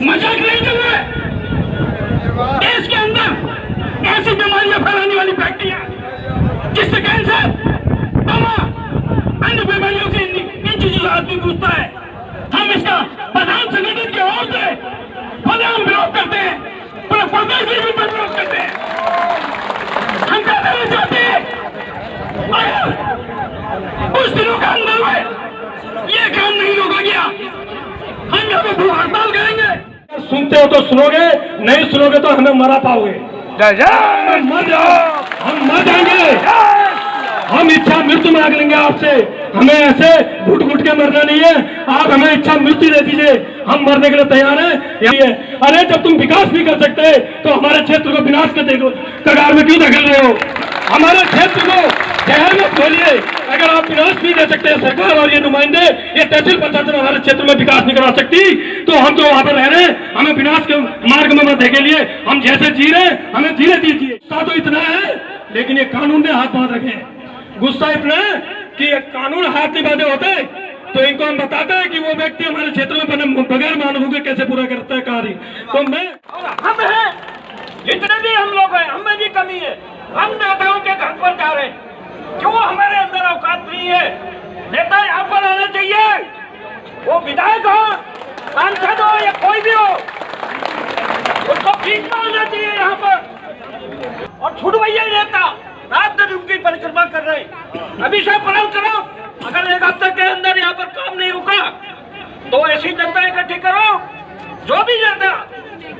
मजाक नहीं चल रहा है। देश के अंदर ऐसी बीमारियां फैलाने वाली फैक्ट्रियां जिससे कैंसर, दमा, अन्य बीमारियों से इन चीजों से आदमी पूछता है। हम इसका प्रधान संगठन के ओर से हम विरोध करते हैं, पूरे प्रदेश में भी विरोध करते हैं। हम क्या करना चाहते हैं? कुछ दिनों के अंदर में ये काम नहीं रोका गया, हम यहाँ पे भूख हड़ताल करेंगे। सुनते हो तो सुनोगे, नहीं सुनोगे तो हमें मरा पाओगे। हम मर जाएंगे, हम इच्छा मृत्यु मांग लेंगे आपसे। हमें ऐसे घुट घुट के मरना नहीं है, आप हमें इच्छा मृत्यु दे दीजिए, हम मरने के लिए तैयार हैं। अरे जब तुम विकास नहीं कर सकते तो हमारे क्षेत्र को विनाश के कगार में क्यों धकेल रहे हो? हमारे क्षेत्र को शहर में खोलिए। अगर आप विनाश नहीं दे सकते, सरकार और ये नुमाइंदे, ये तहसील पंचायत हमारे क्षेत्र में विकास नहीं करा सकती, तो हम तो वहां पर रह रहे हैं, हमें विनाश के मार्ग में मत धकेलिए। हम जैसे जी रहे हैं हमें जीने दीजिए। गुस्सा तो इतना है, लेकिन ये कानून ने हाथ बांध रखे हैं। गुस्सा इतना है कि कानून हाथ नहीं बांधे होते तो इनको हम बताते हैं कि वो व्यक्ति हमारे क्षेत्र में बने बगैर मानवों के कैसे पूरा करता है कार्य। तो मैं हम हैं, जितने भी हम लोग हैं, हमें भी कमी है। हम नेताओं के घर पर जा रहे हैं, क्यों हमारे अंदर औकात नहीं है? नेता यहाँ पर आना चाहिए, वो विधायक हो, सांसद हो या कोई भी हो, उसको खींचना आना चाहिए यहाँ पर। और छुड़वाइए नेता, रात दिन उनकी परिक्रमा कर रहे हैं। अभी से पड़ाव करो, अगर एक हफ्ते के अंदर यहाँ पर काम नहीं रुका तो ऐसी जनता इकट्ठी करो। जो भी नेता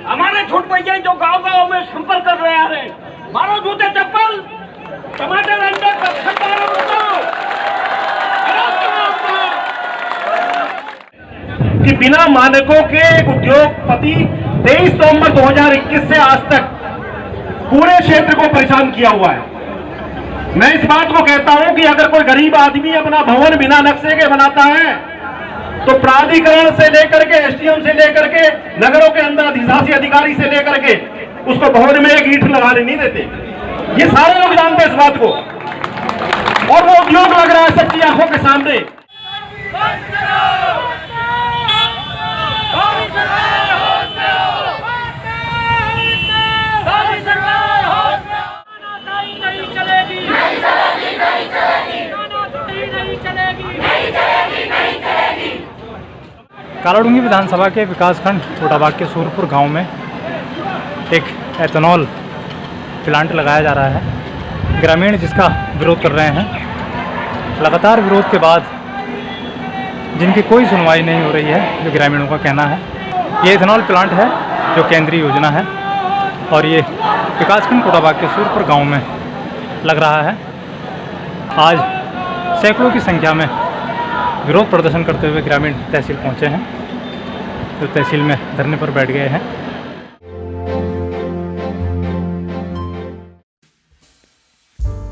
हमारे छुड़वाइए जो गांव गांव में संपर्क कर रहे हैं, मारो जूते चप्पल, टमाटर अंडे कि बिना मानकों के एक उद्योगपति 23 नवंबर 2021 से आज तक पूरे क्षेत्र को परेशान किया हुआ है। मैं इस बात को कहता हूं कि अगर कोई गरीब आदमी अपना भवन बिना नक्शे के बनाता है तो प्राधिकरण से लेकर के एसडीएम से लेकर के नगरों के अंदर अधिशासी अधिकारी से लेकर के उसको भवन में एक ईंट लगाने नहीं देते। ये सारे लोग जानते हैं इस बात को, और वो उद्योग लग रहा है सबकी आंखों के सामने। कालाडूंगी विधानसभा के विकासखंड छोटाबाग के सूरपुर गांव में एक एथेनॉल प्लांट लगाया जा रहा है। ग्रामीण जिसका विरोध कर रहे हैं। लगातार विरोध के बाद जिनकी कोई सुनवाई नहीं हो रही है, जो ग्रामीणों का कहना है। ये एथेनॉल प्लांट है जो केंद्रीय योजना है और ये विकासखंड छोटाबाग के सूरपुर गांव में लग रहा है। आज सैकड़ों की संख्या में विरोध प्रदर्शन करते हुए ग्रामीण तहसील पहुंचे हैं, जो तहसील में धरने पर बैठ गए हैं।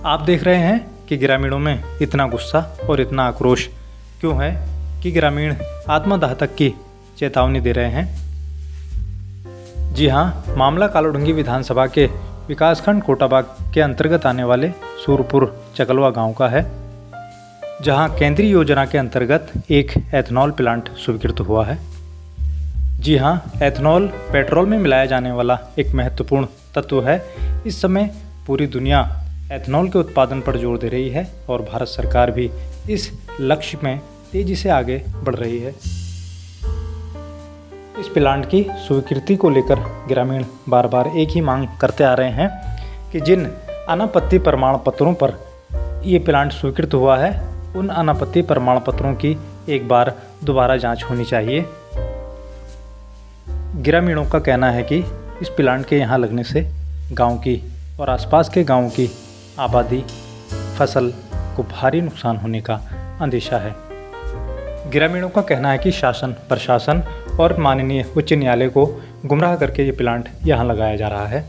आप देख रहे हैं कि ग्रामीणों में इतना गुस्सा और इतना आक्रोश क्यों है कि ग्रामीण आत्मदाह तक की चेतावनी दे रहे हैं। जी हाँ, मामला कालाडूंगी विधानसभा के विकासखंड कोटाबाग के अंतर्गत आने वाले सूरपुर चकलवा गांव का है, जहां केंद्रीय योजना के अंतर्गत एक एथेनॉल प्लांट स्वीकृत हुआ है। जी हां, एथेनॉल पेट्रोल में मिलाया जाने वाला एक महत्वपूर्ण तत्व है। इस समय पूरी दुनिया एथेनॉल के उत्पादन पर जोर दे रही है और भारत सरकार भी इस लक्ष्य में तेजी से आगे बढ़ रही है। इस प्लांट की स्वीकृति को लेकर ग्रामीण बार बार एक ही मांग करते आ रहे हैं कि जिन अनापत्ति प्रमाण पत्रों पर ये प्लांट स्वीकृत हुआ है, उन अनापत्ति प्रमाण पत्रों की एक बार दोबारा जांच होनी चाहिए। ग्रामीणों का कहना है कि इस प्लांट के यहाँ लगने से गांव की और आसपास के गांवों की आबादी, फसल को भारी नुकसान होने का अंदेशा है। ग्रामीणों का कहना है कि शासन, प्रशासन और माननीय उच्च न्यायालय को गुमराह करके ये प्लांट यहाँ लगाया जा रहा है।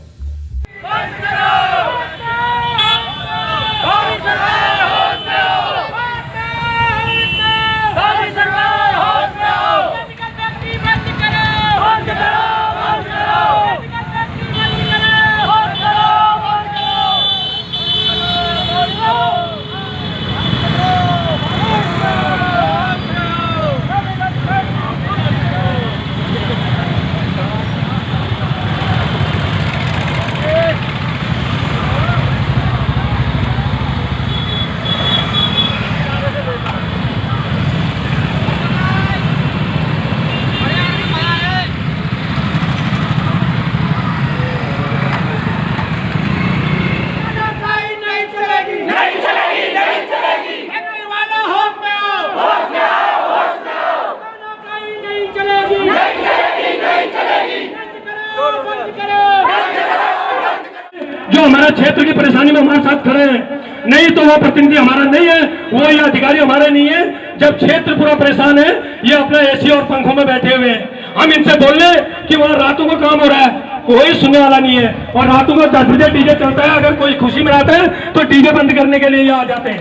हमारे क्षेत्र की परेशानी में हमारे साथ खड़े हैं, नहीं तो वो प्रतिनिधि हमारा नहीं है, वो ये अधिकारी हमारे नहीं है। जब क्षेत्र पूरा परेशान है, ये अपने एसी और पंखों में बैठे हुए हैं, हम इनसे बोल रहे कि वहाँ रातों को काम हो रहा है, कोई सुनने वाला नहीं है। और रातों को 10 बजे डीजे चलता है, अगर कोई खुशी मनाता है तो डीजे बंद करने के लिए ये आ जाते हैं।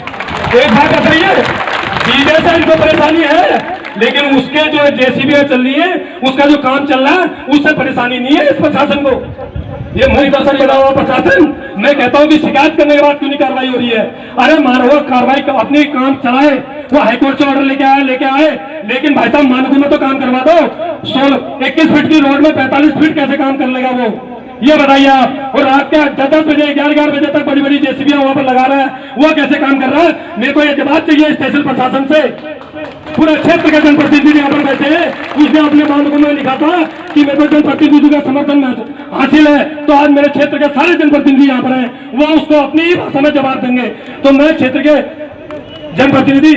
एक बात बताइए, डीजे से इनको परेशानी है, लेकिन उसके जो जेसीबी चल रही है, उसका जो काम चल रहा है, उससे परेशानी नहीं है इस प्रशासन को। ये मुझे दर्शन बना हुआ प्रशासन, मैं कहता हूँ कि शिकायत करने के बाद क्यों नहीं कार्रवाई हो रही है? अरे मानव कार्रवाई अपनी काम चलाए, वो हाईकोर्ट से ऑर्डर लेके आए, लेकिन भाई साहब मानकों में तो काम करवा दो। 21 फीट की रोड में 45 फीट कैसे काम कर लेगा वो, ये बताइए आप। और रात के 10 बजे 11 बजे तक बड़ी बड़ी जेसीबी वहां पर लगा रहा है, वो कैसे काम कर रहा है? मेरे को ये जवाब चाहिए स्टेशन प्रशासन से। पूरे क्षेत्र के जनप्रतिनिधि यहाँ पर बैठे हैं, उसने अपने मानकों में लिखा था कि मेरे को जनप्रतिनिधि का समर्थन हासिल है, तो आज मेरे क्षेत्र के सारे जनप्रतिनिधि यहाँ पर हैं, वो उसको अपनी ही भाषा में जवाब देंगे। तो मैं क्षेत्र के जनप्रतिनिधि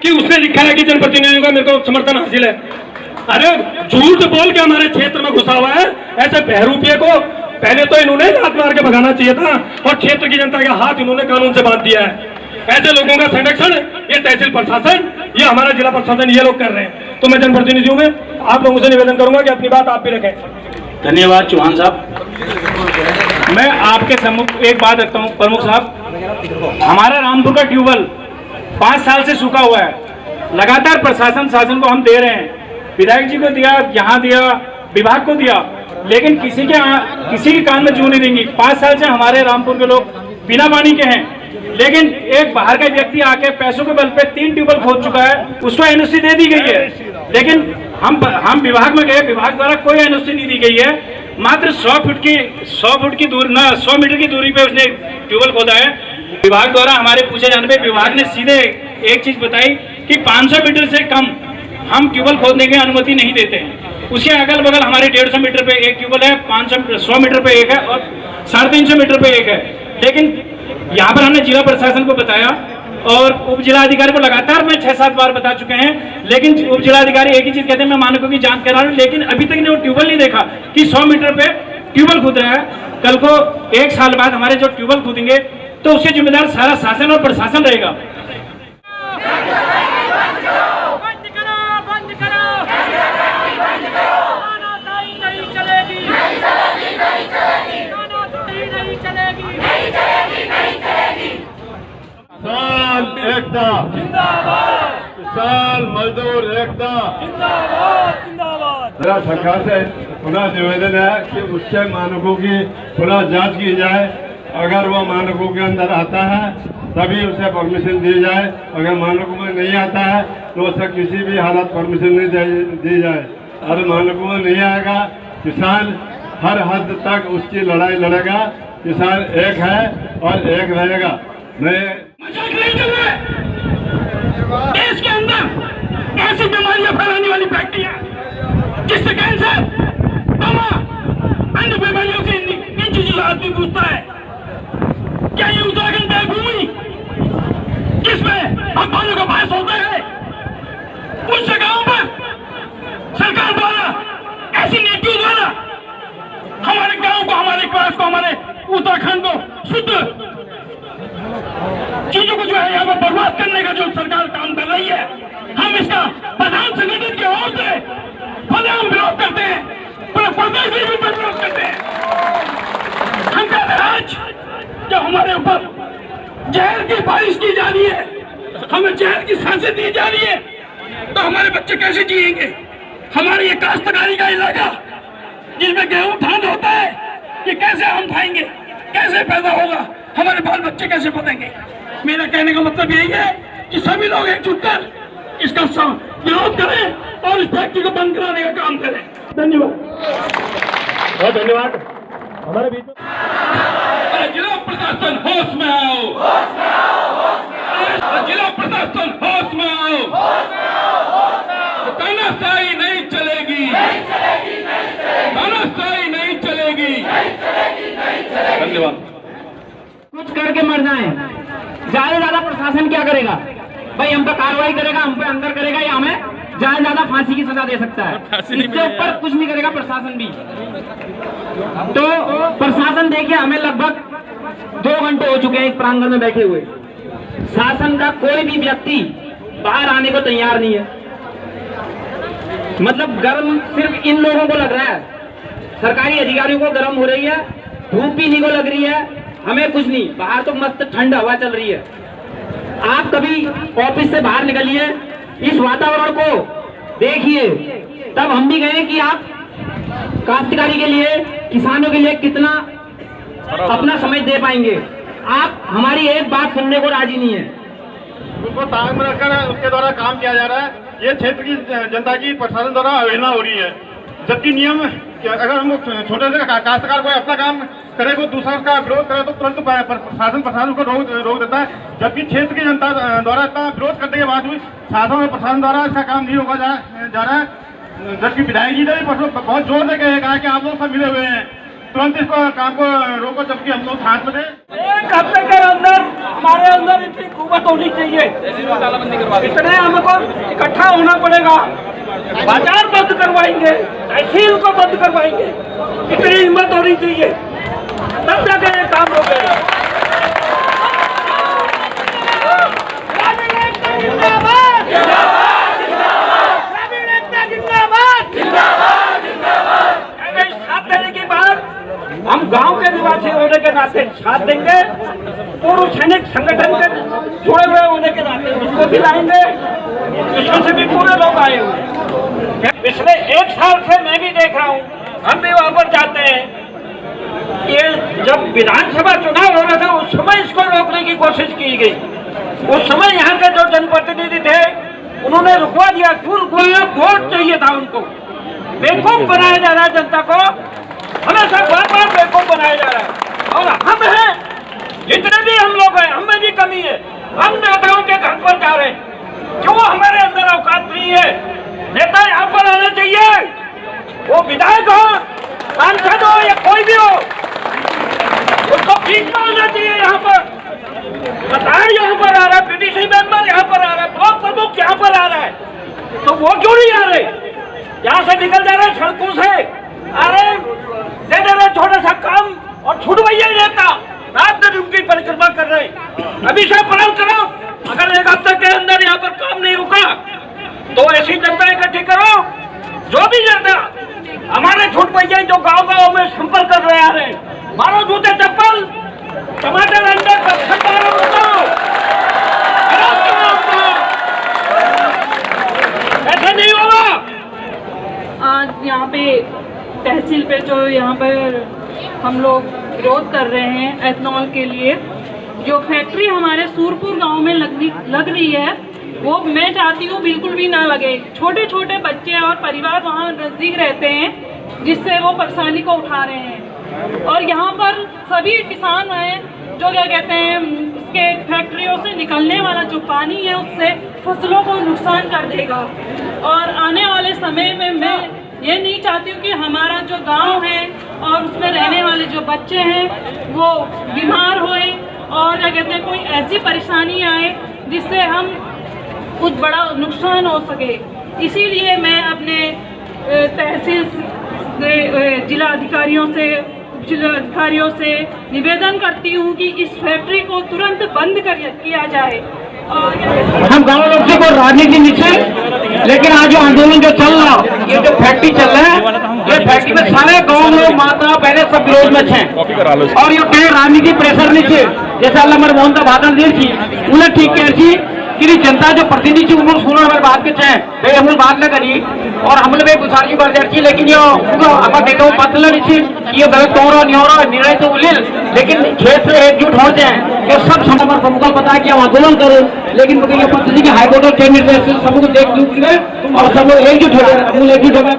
कि उसने लिखा है कि जनप्रतिनिधियों का मेरे को समर्थन हासिल है। अरे झूठ बोल के हमारे क्षेत्र में घुसा हुआ है, ऐसे बहरूपिये को पहले तो इन्होंने लात मार के भगाना चाहिए था, और क्षेत्र की जनता का हाथ इन्होंने कानून से बांध दिया है। ऐसे लोगों का संरक्षण ये तहसील प्रशासन, ये हमारा जिला प्रशासन, ये लोग कर रहे हैं। तो मैं जनप्रतिनिधियों में आप लोगों से निवेदन करूंगा कि अपनी बात आप भी रखें। धन्यवाद चौहान साहब। मैं आपके सम्मुख एक बात रखता हूँ प्रमुख साहब, हमारा रामपुर का ट्यूबवेल 5 साल से सूखा हुआ है, लगातार प्रशासन शासन को हम दे रहे हैं, विधायक जी को दिया, यहाँ दिया, विभाग को दिया, लेकिन किसी के कान में जू नहीं देंगी। 5 साल से हमारे रामपुर के लोग बिना पानी के हैं, लेकिन एक बाहर का व्यक्ति आके पैसों के बल पे 3 ट्यूबवेल खोद चुका है, उसको एनओसी दे दी गई है, लेकिन हम विभाग में गए, विभाग द्वारा कोई एनओसी नहीं दी गई है। मात्र 100 फुट की दूरी, 100 मीटर की दूरी पे उसने ट्यूबवेल खोदा है। विभाग द्वारा हमारे पूछे जाने पे विभाग ने सीधे एक चीज बताई कि 500 मीटर से कम हम ट्यूबवेल खोदने की अनुमति नहीं देते हैं। उसके अगल बगल हमारे 150 मीटर पे एक ट्यूबवेल है, 100 मीटर पे एक है और 350 मीटर पे एक है। लेकिन यहाँ पर हमने जिला प्रशासन को बताया और उप जिलाधिकारी को लगातार मैं 6-7 बार बता चुके हैं, लेकिन उप जिलाधिकारी एक ही चीज कहते हैं, मैं मानकों की जांच करा रहा हूँ, लेकिन अभी तक ने वो ट्यूबवेल नहीं देखा कि 100 मीटर पे ट्यूबवेल खुद रहा है। कल को 1 साल बाद हमारे जो ट्यूबवेल खुदेंगे तो उसके जिम्मेदार सारा शासन और प्रशासन रहेगा। किसान एकता जिंदाबाद, किसान मजदूर एकता जिंदाबाद जिंदाबाद। मेरा सरकार से पुनः निवेदन है कि उसके मानकों की पुनः जांच की जाए, अगर वो मानकों के अंदर आता है तभी उसे परमिशन दी जाए, अगर मानकों में नहीं आता है तो उसे किसी भी हालत परमिशन नहीं दी जाए। अगर मानकों में नहीं आएगा, किसान हर हद तक उसकी लड़ाई लड़ेगा। किसान एक है और एक रहेगा। मजाक नहीं चल रहा है। देश के अंदर ऐसी बीमारियां फैलाने वाली फैक्ट्रियां, जिससे कैंसर, दमा, अन्य बीमारियों से इन चीजों से आदमी पूछता है। क्या ये उत्तराखंड देवभूमि जिसमें अफवाहों का बायस होता है, उस जगहों पर सरकार द्वारा ऐसी नीतियों द्वारा हमारे गांव को, हमारे क्लास को, हमारे उत्तराखंड को शुद्ध चीजों को जो है यहाँ पर बर्बाद करने का जो सरकार काम कर रही है, हम इसका प्रधान संगठन के ओर से हम विरोध करते हैं, पूरे प्रदेश में भी विरोध करते हैं। हम कहते हैं आज जब हमारे ऊपर जहर की बारिश की जा रही है, हमें जहर की सांसें दी जा रही है, तो हमारे बच्चे कैसे जिएंगे? हमारे ये काश्तकारी का इलाका जिसमें गेहूं धान होता है, ये कैसे हम खाएंगे? कैसे पैदा होगा? हमारे बाल बच्चे कैसे पतेंगे? मेरा कहने का मतलब यही है कि सभी लोग एकजुट कर इसका विरोध करें और इस फैक्ट्री को बंद कराने का काम करें। धन्यवाद, बहुत धन्यवाद। हमारे बीच में जिला प्रशासन होश में आओ, जिला प्रशासन होश में आओ, तानाशाही नहीं चलेगी, तानाशाही नहीं चलेगी। धन्यवाद। कुछ करके मर जाएं, ज्यादा प्रशासन क्या करेगा भाई? हम पे कार्रवाई करेगा, हम पे अंदर करेगा या हमें ज्यादा ज्यादा फांसी की सजा दे सकता है, इससे ऊपर कुछ नहीं करेगा प्रशासन भी। तो प्रशासन देखिए, हमें लगभग 2 घंटे हो चुके हैं इस प्रांगण में बैठे हुए। शासन का कोई भी व्यक्ति बाहर आने को तैयार नहीं है। मतलब गर्म सिर्फ इन लोगों को लग रहा है, सरकारी अधिकारियों को गर्म हो रही है, धूप भी नहीं को लग रही है, हमें कुछ नहीं। बाहर तो मस्त ठंड हवा चल रही है। आप कभी ऑफिस से बाहर निकलिए, इस वातावरण को देखिए, तब हम भी गए कि आप काश्तकारी के लिए, किसानों के लिए कितना अपना समय दे पाएंगे। आप हमारी एक बात सुनने को राजी नहीं है। उसको ताक में रखकर उसके द्वारा काम किया जा रहा है। ये क्षेत्र की जनता की प्रशासन द्वारा अवहेलना हो रही है। जबकि नियम अगर हम छोटे से काश्तकार को अपना काम करे, को दूसरा का विरोध करे तो तुरंत प्रशासन को रोक देता है। जबकि क्षेत्र की जनता द्वारा इतना विरोध करने के बाद भी शासन और प्रशासन द्वारा इसका काम नहीं रोका जा रहा है। जबकि विधायक जी ने भी बहुत जोर से कहा कि आप लोग सब मिले हुए हैं, तुरंत इसको काम को रोको, जबकि हम लोग साथ में थे। एक हफ्ते के अंदर हमारे अंदर इतनी कुवत होनी चाहिए, इतने हमको इकट्ठा होना पड़ेगा। बाजार बंद करवाएंगे, तहसील को बंद करवाएंगे, इतनी हिम्मत होनी चाहिए, तब जाके ये काम रोकेगा। ग्रामीण एकता जिंदाबाद, ग्रामीण एकता जिंदाबाद, साथ देने की बात हम गांव के निवासी होने के नाते साथ देंगे। पूर्व सैनिक संगठन के जुड़े हुए होने के नाते उसको भी लाएंगे। इसमें से भी पूरे लोग आए हुए। पिछले 1 साल से मैं भी देख रहा हूँ, हम भी वहां पर जाते हैं। ये जब विधानसभा चुनाव हो रहा था उस समय इसको रोकने की कोशिश की गई। उस समय यहाँ के जो जनप्रतिनिधि थे उन्होंने रुकवा दिया। क्यों रुकवाया? वोट चाहिए था उनको। बेवकूफ बनाया जा रहा है जनता को, हमेशा बार बार बेवकूफ बनाया जा रहा है। और हम हैं, जितने भी हम लोग हैं, हमें भी कमी है। हम नेताओं के घर पर जा रहे हैं, क्यों हमारे अंदर औकात नहीं है? नेता यहाँ पर आना चाहिए, वो विधायक हो, सांसद हो या कोई भी हो, उसको खींचना आना चाहिए। यहाँ पर बताया, यहाँ पर आ रहा है पीटीसी मेंबर, यहाँ पर आ रहा है ब्लॉक प्रमुख, यहाँ पर आ रहा है, तो वो क्यों नहीं आ रहे? यहाँ से निकल जा रहे सड़कों से, अरे दे दे रहे छोटा सा काम और छुड़वाइए नेता, रात दिन उनकी परिक्रमा कर रहे। अभी से पड़ाव करो, अगर 1 हफ्ते के अंदर यहाँ पर काम नहीं रुका तो ऐसी जनता इकट्ठी करो। जो भी जनता हमारे छुड़वाइए जो गांव गांव में संपर्क कर रहे आ रहे, मारो जूते चप्पल, टमाटर अंडे ऐसे नहीं होगा। आज यहाँ पे तहसील पे जो यहाँ पर हम लोग विरोध कर रहे हैं एथनॉल के लिए, जो फैक्ट्री हमारे सूरपुर गांव में लग रही है, वो मैं चाहती हूँ बिल्कुल भी ना लगे। छोटे छोटे बच्चे और परिवार वहाँ नज़दीक रहते हैं, जिससे वो परेशानी को उठा रहे हैं। और यहाँ पर सभी किसान हैं जो क्या कहते हैं, उसके फैक्ट्रियों से निकलने वाला जो पानी है उससे फसलों को नुकसान कर देगा। और आने वाले समय में मैं ये नहीं चाहती हूँ कि हमारा जो गांव है और उसमें रहने वाले जो बच्चे हैं वो बीमार होए और क्या कहते हैं, कोई ऐसी परेशानी आए जिससे हम कुछ बड़ा नुकसान हो सके। इसीलिए मैं अपने तहसील जिला अधिकारियों से निवेदन करती हूँ कि इस फैक्ट्री को तुरंत बंद किया जाए। हम गाँव लोग से कोई राजनीति नहीं है, लेकिन आज जो आंदोलन जो चल रहा, ये जो फैक्ट्री चल रहा है, ये फैक्ट्री में सारे गाँव लोग, माता बहने सब विरोध में थे। और ये कहीं राजनीति प्रेशर नहीं थे, जैसे अल्लाह मर मोहन भादल देर थी उन्हें ठीक कह थी कि जनता जो प्रतिनिधि उन्होंने सुनो हमारे बात के चाहे भाई हम बात न करी और हमने भी गुजार की बात थी, लेकिन ये अब देखो मतलब नहीं थी ये गलत हो रहा नहीं हो रहा निर्णय तो उलिल, लेकिन क्षेत्र एकजुट हो जाए ये सब समाज प्रमुख को पता है कि हम आंदोलन करो, लेकिन ये पद्धति की हाईकोर्ट और केंद्र निर्देश सबको देख चुके और सब लोग एकजुट हो गए, एकजुट हो गए।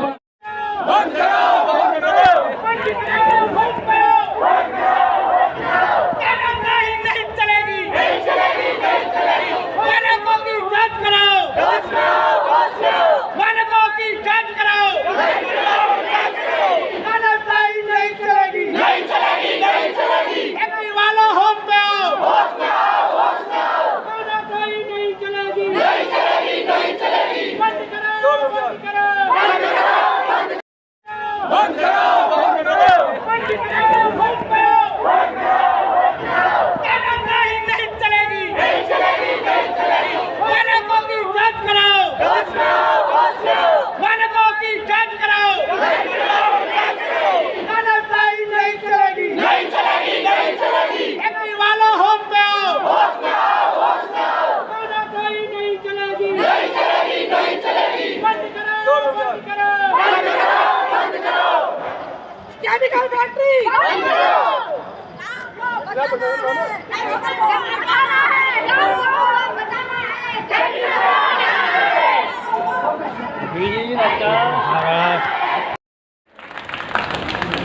केमिकल फैक्ट्री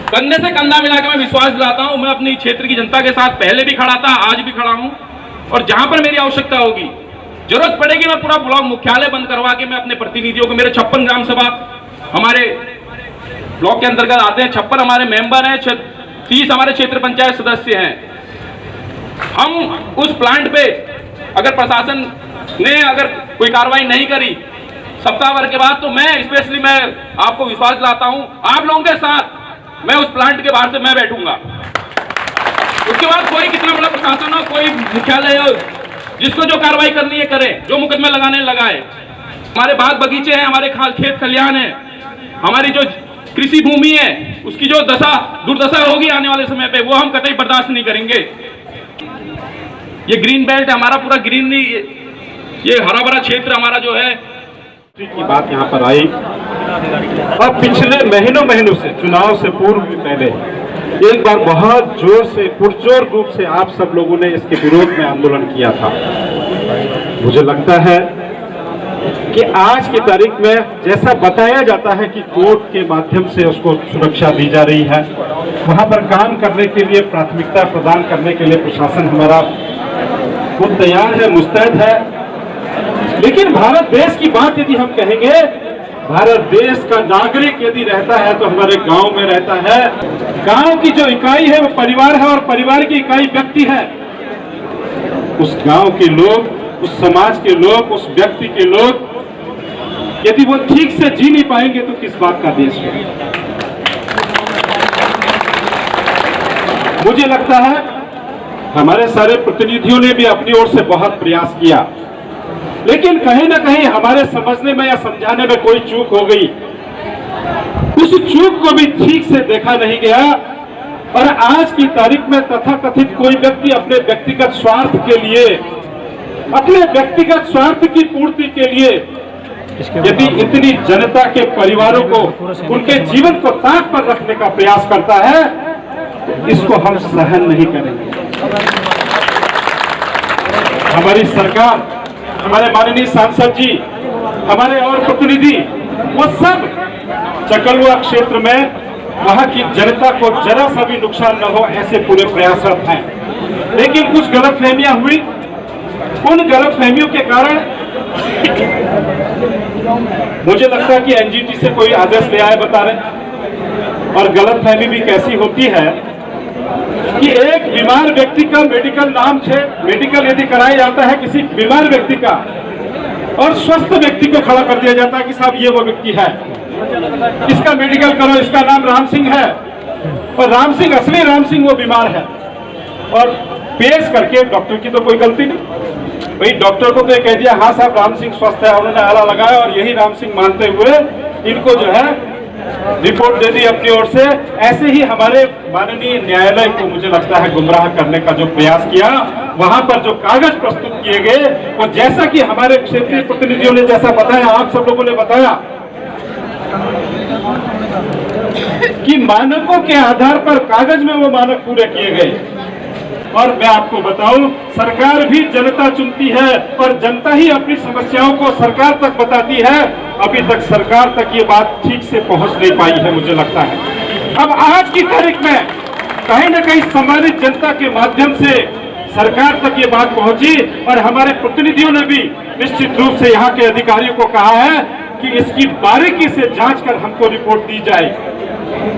कंधे से कंधा मिला के मैं विश्वास दिलाता हूं, मैं अपनी क्षेत्र की जनता के साथ पहले भी खड़ा था, आज भी खड़ा हूं, और जहां पर मेरी आवश्यकता होगी, जरूरत पड़ेगी, मैं पूरा ब्लॉक मुख्यालय बंद करवा के मैं अपने प्रतिनिधियों को, मेरे 56 ग्राम सभा हमारे ब्लॉक के अंतर्गत आते हैं, 56 हमारे मेंबर हैं, 30 हमारे क्षेत्र पंचायत सदस्य हैं। हम उस प्लांट पे अगर प्रशासन ने अगर कोई कार्रवाई नहीं करी सप्ताह भर के बाद, तो मैं स्पेशली मैं आपको विश्वास दिलाता हूं, आप लोगों के साथ मैं उस प्लांट के बाहर से मैं बैठूंगा। उसके बाद कोई कितना बड़ा प्रशासन हो, कोई मुख्यालय हो, जिसको जो कार्रवाई करनी है करे, जो मुकदमे लगाने लगाए। हमारे बाग बगीचे हैं, हमारे खेत खलियान है, हमारी जो कृषि भूमि है, उसकी जो दुर्दशा होगी आने वाले समय पे, वो हम कतई बर्दाश्त नहीं करेंगे। ये ग्रीन बेल्ट है हमारा, पूरा ग्रीन नहीं, ये हरा भरा क्षेत्र हमारा जो है की बात यहाँ पर आई। अब पिछले महीनों से चुनाव से पूर्व भी पहले एक बार बहुत जोर से पुरजोर रूप से आप सब लोगों ने इसके विरोध में आंदोलन किया था। मुझे लगता है कि आज की तारीख में जैसा बताया जाता है कि कोर्ट के माध्यम से उसको सुरक्षा दी जा रही है, वहां पर काम करने के लिए प्राथमिकता प्रदान करने के लिए प्रशासन हमारा वो तैयार है, मुस्तैद है। लेकिन भारत देश की बात यदि हम कहेंगे, भारत देश का नागरिक यदि रहता है तो हमारे गांव में रहता है। गांव की जो इकाई है वो परिवार है, और परिवार की इकाई व्यक्ति है। उस गांव के लोग, उस समाज के लोग, उस व्यक्ति के लोग यदि वो ठीक से जी नहीं पाएंगे तो किस बात का देश है। मुझे लगता है हमारे सारे प्रतिनिधियों ने भी अपनी ओर से बहुत प्रयास किया, लेकिन कहीं ना कहीं हमारे समझने में या समझाने में कोई चूक हो गई। उस चूक को भी ठीक से देखा नहीं गया, और आज की तारीख में तथाकथित कोई व्यक्ति अपने व्यक्तिगत स्वार्थ के लिए, अपने व्यक्तिगत स्वार्थ की पूर्ति के लिए यदि इतनी जनता के परिवारों को, उनके जीवन को ताक पर रखने का प्रयास करता है, तो इसको हम सहन नहीं करेंगे। हमारी सरकार, हमारे माननीय सांसद जी, हमारे और प्रतिनिधि, वो सब चकलुआ क्षेत्र में वहां की जनता को जरा सा भी नुकसान न हो ऐसे पूरे प्रयासरत हैं। लेकिन कुछ गलतफहमियां हुई, उन गलतफहमियों के कारण मुझे लगता है कि एनजीटी से कोई आदेश ले आए बता रहे। और गलतफहमी भी कैसी होती है कि एक बीमार व्यक्ति का मेडिकल नाम से मेडिकल यदि कराया जाता है किसी बीमार व्यक्ति का, और स्वस्थ व्यक्ति को खड़ा कर दिया जाता है कि साहब ये वो व्यक्ति है, इसका मेडिकल करो, इसका नाम राम सिंह है, और राम सिंह असली राम सिंह वो बीमार है, और पेश करके डॉक्टर की तो कोई गलती नहीं, भाई डॉक्टर को तो ये कह दिया हाँ साहब राम सिंह स्वस्थ है, उन्होंने आला लगाया और यही राम सिंह मानते हुए इनको जो है रिपोर्ट दे दी अपनी ओर से। ऐसे ही हमारे माननीय न्यायालय को मुझे लगता है गुमराह करने का जो प्रयास किया, वहां पर जो कागज प्रस्तुत किए गए, और जैसा कि हमारे क्षेत्रीय प्रतिनिधियों ने जैसा बताया, आप सब लोगों ने बताया कि मानकों के आधार पर कागज में वो मानक पूरे किए गए। और मैं आपको बताऊं, सरकार भी जनता चुनती है, और जनता ही अपनी समस्याओं को सरकार तक बताती है। अभी तक सरकार तक ये बात ठीक से पहुंच नहीं पाई है मुझे लगता है। अब आज की तारीख में कहीं ना कहीं सम्मानित जनता के माध्यम से सरकार तक ये बात पहुंची, और हमारे प्रतिनिधियों ने भी निश्चित रूप से यहाँ के अधिकारियों को कहा है कि इसकी बारीकी से जांच कर हमको रिपोर्ट दी जाए।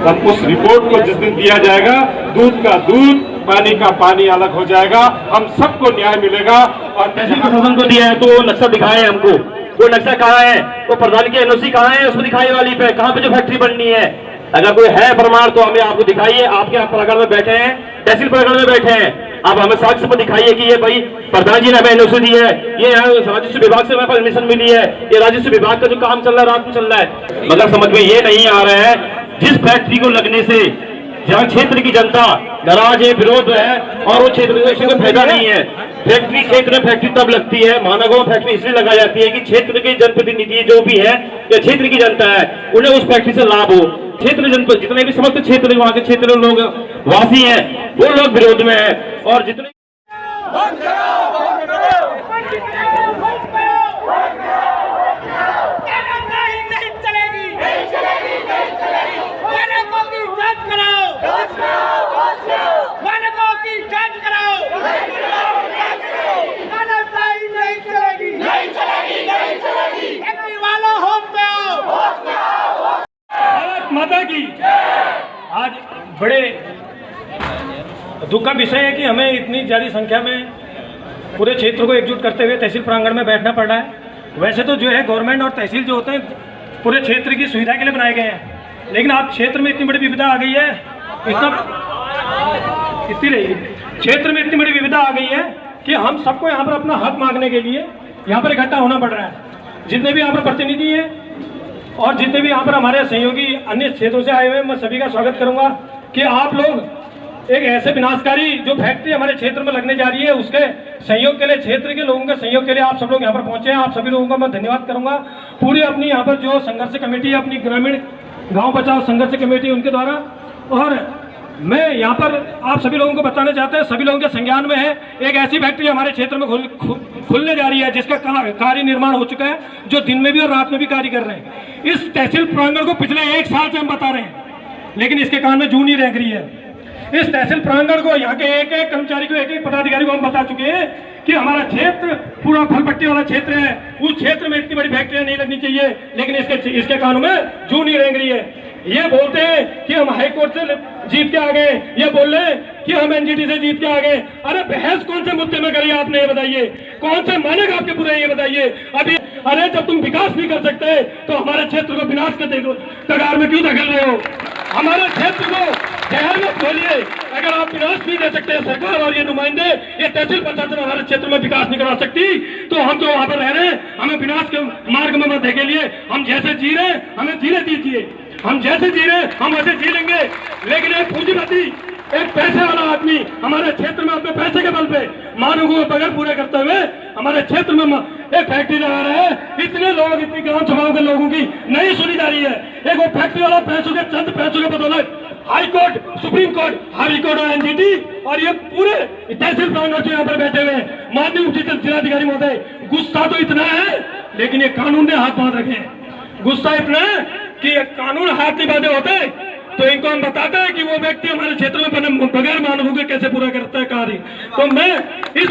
और उस रिपोर्ट को जिस दिन दिया जाएगा, दूध का दूध, पानी का पानी अलग हो जाएगा, हम सबको न्याय मिलेगा। और प्रशासन को दिया है तो वो नक्शा दिखाए हमको, वो नक्शा कहाँ है, वो प्रधान की एनओसी कहाँ है, उसको दिखाई वाली पे कहाँ पे जो फैक्ट्री बननी है, अगर कोई है प्रमाण तो हमें आपको दिखाइए। आपके आप प्रकरण में बैठे हैं, तहसील प्रकरण में बैठे हैं, आप हमें साक्ष्य पर दिखाइए कि ये भाई प्रधान जी ने हमें एनओसी दी है, ये राजस्व विभाग से हमें परमिशन मिली है, ये राजस्व विभाग का जो काम चल रहा है रात में चल रहा है। मगर समझ में ये नहीं आ रहा है, जिस फैक्ट्री को लगने से जहाँ क्षेत्र की जनता नाराज है, विरोध है, और वो क्षेत्र में कोई फायदा नहीं है। फैक्ट्री क्षेत्र में फैक्ट्री तब लगती है, महानगरों में फैक्ट्री इसलिए लगाई जाती है कि क्षेत्र के जनप्रतिनिधि जो भी है या क्षेत्र की जनता है उन्हें उस फैक्ट्री से लाभ हो। क्षेत्र जनपद जितने भी समस्त क्षेत्र वहां के क्षेत्र लोग वासी हैं वो लोग विरोध में है, और जितने माता की आज बड़े दुख का विषय है कि हमें इतनी ज़्यादा संख्या में पूरे क्षेत्र को एकजुट करते हुए तहसील प्रांगण में बैठना पड़ रहा है। वैसे तो जो है गवर्नमेंट और तहसील जो होते हैं पूरे क्षेत्र की सुविधा के लिए बनाए गए हैं, लेकिन आप क्षेत्र में इतनी बड़ी विविधता आ गई है, क्षेत्र में इतनी बड़ी विविधता आ गई है कि हम सबको यहाँ पर अपना हक मांगने के लिए यहाँ पर इकट्ठा होना पड़ रहा है। जितने भी यहाँ पर प्रतिनिधि हैं और जितने भी यहाँ पर हमारे सहयोगी अन्य क्षेत्रों से आए हुए, मैं सभी का स्वागत करूंगा कि आप लोग एक ऐसे विनाशकारी जो फैक्ट्री हमारे क्षेत्र में लगने जा रही है उसके सहयोग के लिए, क्षेत्र के लोगों के सहयोग के लिए आप सब लोग यहाँ पर पहुंचे हैं। आप सभी लोगों का मैं धन्यवाद करूंगा। पूरी अपनी यहाँ पर जो संघर्ष कमेटी है, अपनी ग्रामीण गाँव बचाओ संघर्ष कमेटी, उनके द्वारा, और मैं यहाँ पर आप सभी लोगों को बताना चाहते हैं, सभी लोगों के संज्ञान में है, एक ऐसी फैक्ट्री हमारे क्षेत्र में खुलने जा रही है जिसका कार्य निर्माण हो चुका है, जो दिन में भी और रात में भी कार्य कर रहे हैं। इस तहसील प्रांगण को पिछले 1 साल से हम बता रहे हैं, लेकिन इसके कान में जू नहीं रह रही है। इस तहसील प्रांगण को यहाँ के एक एक कर्मचारी को, एक एक पदाधिकारी को हम बता चुके हैं कि हमारा क्षेत्र पूरा फलपट्टी वाला क्षेत्र है, उस क्षेत्र में इतनी बड़ी फैक्ट्रियां नहीं लगनी चाहिए, लेकिन इसके कानों में जू नहीं रह रही है। ये बोलते हैं कि हम हाई कोर्ट से जीत के आ गए, ये बोल रहे हैं कि हम एनजीटी से जीत के आ गए। अरे बहस कौन से मुद्दे में करिए आपने, ये बताइए, कौन से मानेगा आपके पूरे, ये बताइए। अभी अरे जब तुम विकास नहीं कर सकते तो हमारे क्षेत्र को विनाश के कगार में क्यों धकेल रहे हो? हमारे क्षेत्र को जहर में खोलिए। अगर आप विनाश नहीं दे सकते, सरकार और ये नुमाइंदे, ये तहसील प्रशासन हमारे क्षेत्र में विकास नहीं करा सकती, तो हम जो वहां पर रह रहे हैं हमें विनाश के मार्ग में मत धकेलिए। हम जैसे जी रहे हमें जीने दीजिए, हम जैसे जी रहे हम वैसे जी लेंगे। लेकिन एक पूंजीपति, एक पैसे वाला आदमी हमारे क्षेत्र में अपने पैसे के बल पे मानवों को बगैर पूरे करते हुए हमारे क्षेत्र में एक फैक्ट्री लगा रहे हैं। इतने लोग, इतनी ग्राम सभाओं के लोगों की नहीं सुनी जा रही है। एक वो फैक्ट्री वाला पैसों के, चंद पैसों के बदौलत high court, supreme court, high court और एनजीटी और ये पूरे तहसील प्रांगण जो यहाँ पर बैठे हुए हैं, माननीय उचित जिलाधिकारी महोदय, गुस्सा तो इतना है, लेकिन ये कानून ने हाथ बांध रखे हैं। गुस्सा इतना है कि ये कानून हाथ नहीं बांधे होते तो इनको हम बताते हैं कि वो व्यक्ति हमारे क्षेत्र में बगैर मानवों के कैसे पूरा करता है कार्य। तो मैं इस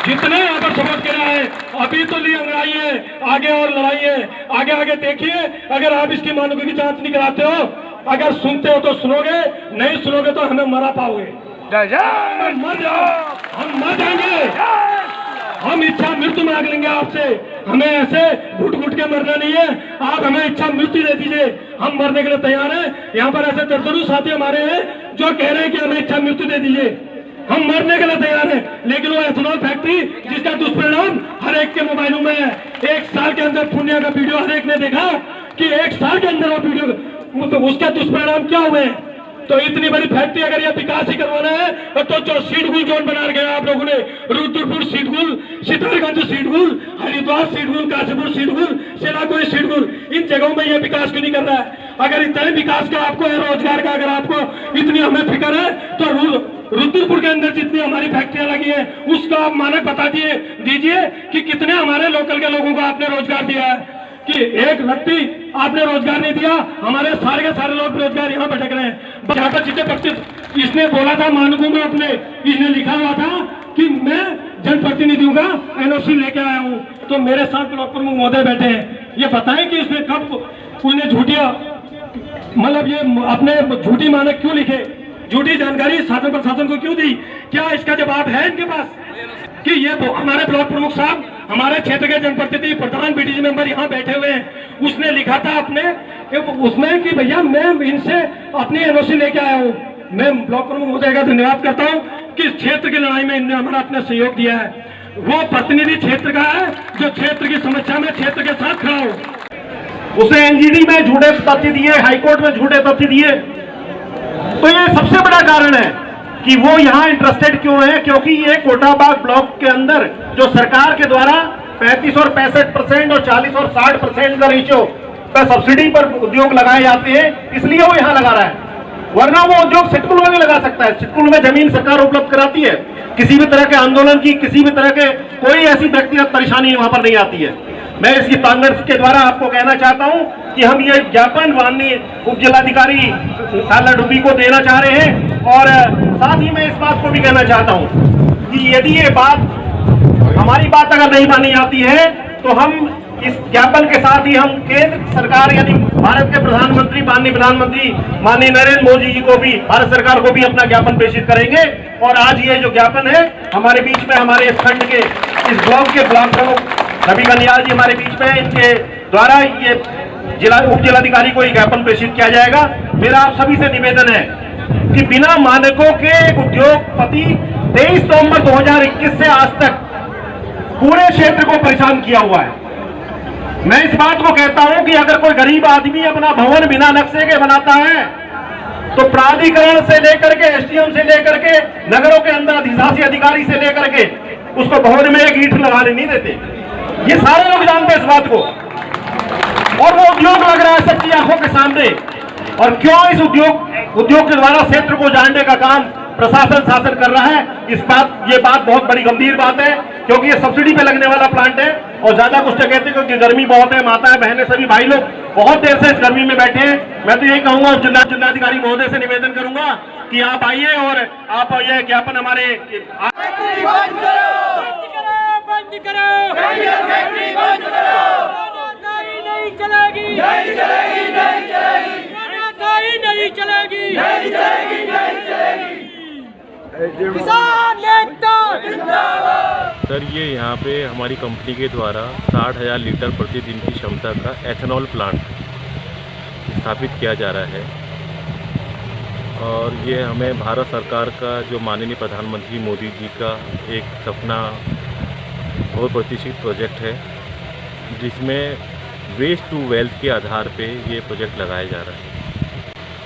जितने यहाँ पर समझ के रहा है, अभी तो ली अंगड़ाई है, आगे और लड़ाई है, आगे आगे देखिए। अगर आप इसकी मानवों की जांच नहीं कराते हो, अगर सुनते हो तो सुनोगे, नहीं सुनोगे तो हमें मरा पाओगे। मर जाओ, हम मर जाएंगे, हम इच्छा मृत्यु मांग लेंगे आपसे। हमें ऐसे घुट घुट के मरना नहीं है, आप हमें इच्छा मृत्यु दे दीजिए, हम मरने के लिए तैयार हैं। यहाँ पर ऐसे दर्जनों साथी हमारे हैं जो कह रहे हैं कि हमें इच्छा मृत्यु दे दीजिए, हम मरने के लिए तैयार हैं। लेकिन वो एथेनॉल फैक्ट्री जिसका दुष्परिणाम हर एक के मोबाइलों में है। 1 साल के अंदर पुण्य का वीडियो हर एक ने देखा कि 1 साल के अंदर वो वीडियो, तो उसका दुष्परिणाम क्या हुए। तो इतनी बड़ी फैक्ट्री अगर ये विकास ही करवाना है तो जो सीडगुल जोन बना गया आप लोगों ने, रुद्रपुर सीडगुल, सितारगंज सीडगुल, हरिद्वार सीडगुल, काशीपुर सीडगुल, सेलाकोई सीडगुल, इन जगहों में ये विकास क्यों नहीं कर रहा है? अगर इतना विकास का आपको है, रोजगार का अगर आपको इतनी हमें फिक्र है, तो रुद्रपुर के अंदर जितनी हमारी फैक्ट्रियां लगी है उसका आप मानक बता दीजिए कि कितने हमारे लोकल के लोगों को आपने रोजगार दिया है। कि एक व्यक्ति आपने रोजगार नहीं दिया, हमारे सारे के सारे लोग बेरोजगार यहाँ भटक रहे हैं। यहाँ पर जितने पक्ष इसने बोला था मानकों में अपने, इसने लिखा हुआ था कि मैं जनप्रतिनिधियों का एनओसी लेके आया हूँ। तो मेरे साथ ब्लॉक प्रमुख महोदय बैठे हैं, ये बताएं कि इसमें कब उन्हें झूठिया, मतलब ये अपने झूठी मानक क्यों लिखे, झूठी जानकारी शासन प्रशासन को क्यों दी? क्या इसका जवाब है इनके पास कि ये हमारे ब्लॉक प्रमुख साहब हमारे क्षेत्र के जनप्रतिनिधि प्रधान बीडीसी मेंबर यहाँ बैठे हुए हैं, उसने लिखा था अपने उसमें कि भैया मैं इनसे अपनी एनओसी लेके आया हूँ। मैं ब्लॉक प्रमुख महोदय का धन्यवाद करता हूँ कि इस क्षेत्र की लड़ाई में इन्होंने हमारा अपना सहयोग दिया है। वो प्रतिनिधि क्षेत्र का है जो क्षेत्र की समस्या में क्षेत्र के साथ खड़ा हो। उसने एनजीटी में झूठे तथ्य दिए, हाईकोर्ट में झूठे तथ्य दिए। तो ये सबसे बड़ा कारण है कि वो यहाँ इंटरेस्टेड क्यों है, क्योंकि ये कोटाबाग ब्लॉक के अंदर जो सरकार के द्वारा 35 और 65% और 40 और 60% का रेशियो पर सब्सिडी पर उद्योग लगाए जाते हैं, इसलिए वो यहाँ लगा रहा है। वरना वो उद्योग सिटकुल में भी लगा सकता है। सिटकुल में जमीन सरकार उपलब्ध कराती है, किसी भी तरह के आंदोलन की, किसी भी तरह के कोई ऐसी व्यक्तिगत परेशानी वहां पर नहीं आती है। मैं इसकी कांग्रेस के द्वारा आपको कहना चाहता हूं कि हम ये ज्ञापन माननीय उप जिलाधिकारी साला डुबी को देना चाह रहे हैं, और साथ ही मैं इस बात को भी कहना चाहता हूं कि यदि ये बात हमारी बात अगर नहीं मानी जाती है तो हम इस ज्ञापन के साथ ही हम केंद्र सरकार यानी भारत के प्रधानमंत्री माननीय प्रधानमंत्री माननीय नरेंद्र मोदी जी को भी, भारत सरकार को भी अपना ज्ञापन प्रेषित करेंगे। और आज ये जो ज्ञापन है हमारे बीच में, हमारे इस खंड के इस ब्लॉक के ब्लॉक प्रमुख रवि कन्याल जी हमारे बीच में, इनके द्वारा ये उप जिलाधिकारी को ये ज्ञापन प्रेषित किया जाएगा। मेरा आप सभी से निवेदन है कि बिना मानकों के उद्योगपति 23 नवंबर 2021 से आज तक पूरे क्षेत्र को परेशान किया हुआ है। मैं इस बात को कहता हूं कि अगर कोई गरीब आदमी अपना भवन बिना नक्शे के बनाता है तो प्राधिकरण से लेकर के, एसडीएम से लेकर के, नगरों के अंदर अधिशासी अधिकारी से लेकर के उसको भवन में एक ईंट लगाने नहीं देते। ये सारे लोग जानते हैं इस बात को, और वो उद्योग लग रहा है सबकी आंखों के सामने। और क्यों इस उद्योग के द्वारा क्षेत्र को जानने का काम प्रशासन शासन कर रहा है, ये बात बहुत बड़ी गंभीर बात है, क्योंकि ये सब्सिडी पे लगने वाला प्लांट है। और ज्यादा कुछ तो कहते हैं क्योंकि गर्मी बहुत है, माताएं बहनें सभी भाई लोग बहुत देर से इस गर्मी में बैठे हैं। मैं तो यही कहूंगा, जिलाधिकारी महोदय से निवेदन करूंगा कि आप आइए और आप ये ज्ञापन हमारे सर, ये यहाँ पे हमारी कंपनी के द्वारा 60,000 लीटर प्रतिदिन की क्षमता का एथेनॉल प्लांट स्थापित किया जा रहा है। और ये हमें भारत सरकार का जो माननीय प्रधानमंत्री मोदी जी का एक सपना और प्रतिष्ठित प्रोजेक्ट है, जिसमें वेस्ट टू वेल्थ के आधार पे ये प्रोजेक्ट लगाया जा रहा है।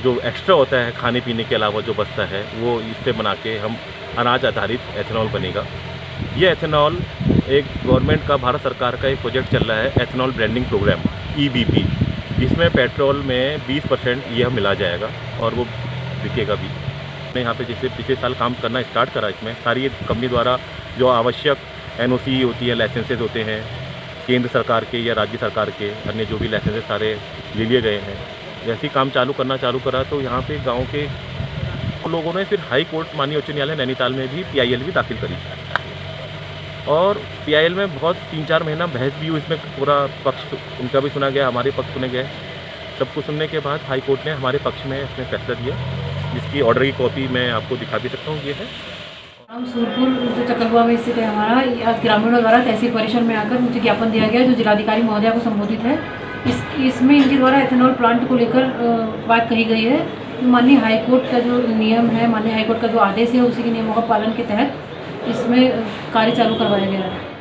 जो एक्स्ट्रा होता है खाने पीने के अलावा जो बचता है, वो इससे बना के हम अनाज आधारित एथेनॉल बनेगा। ये एथेनॉल एक गवर्नमेंट का, भारत सरकार का एक प्रोजेक्ट चल रहा है, एथेनॉल ब्रांडिंग प्रोग्राम EBP। इसमें पेट्रोल में 20% यह मिला जाएगा और वो बिकेगा भी। मैं यहाँ पे जैसे पिछले साल काम करना स्टार्ट करा, इसमें सारी कंपनी द्वारा जो आवश्यक NOC होती है, लाइसेंसेज होते हैं केंद्र सरकार के या राज्य सरकार के, अन्य जो भी लाइसेंसेज सारे ले लिए गए हैं। जैसे ही काम चालू करा तो यहाँ पे गांव के लोगों ने फिर हाई कोर्ट माननीय उच्च न्यायालय नैनीताल में भी PIL भी दाखिल करी, और PIL में बहुत 3-4 महीना बहस भी हुई। इसमें पूरा पक्ष उनका भी सुना गया, हमारे पक्ष सुने गए। सबको सुनने के बाद हाई कोर्ट ने हमारे पक्ष में इसमें फैसला दिया, जिसकी ऑर्डर की कॉपी मैं आपको दिखा भी सकता हूँ। ये है हम सूरपुर जो चकलुआ में स्थित है हमारा, आज ग्रामीणों द्वारा तहसील परिसर में आकर मुझे ज्ञापन दिया गया जो जिलाधिकारी महोदया को संबोधित है। इसमें इनके द्वारा एथेनॉल प्लांट को लेकर बात कही गई है। माननीय हाईकोर्ट का जो नियम है, माननीय हाईकोर्ट का जो आदेश है, उसी के नियमों का पालन के तहत इसमें कार्य चालू करवाया गया है।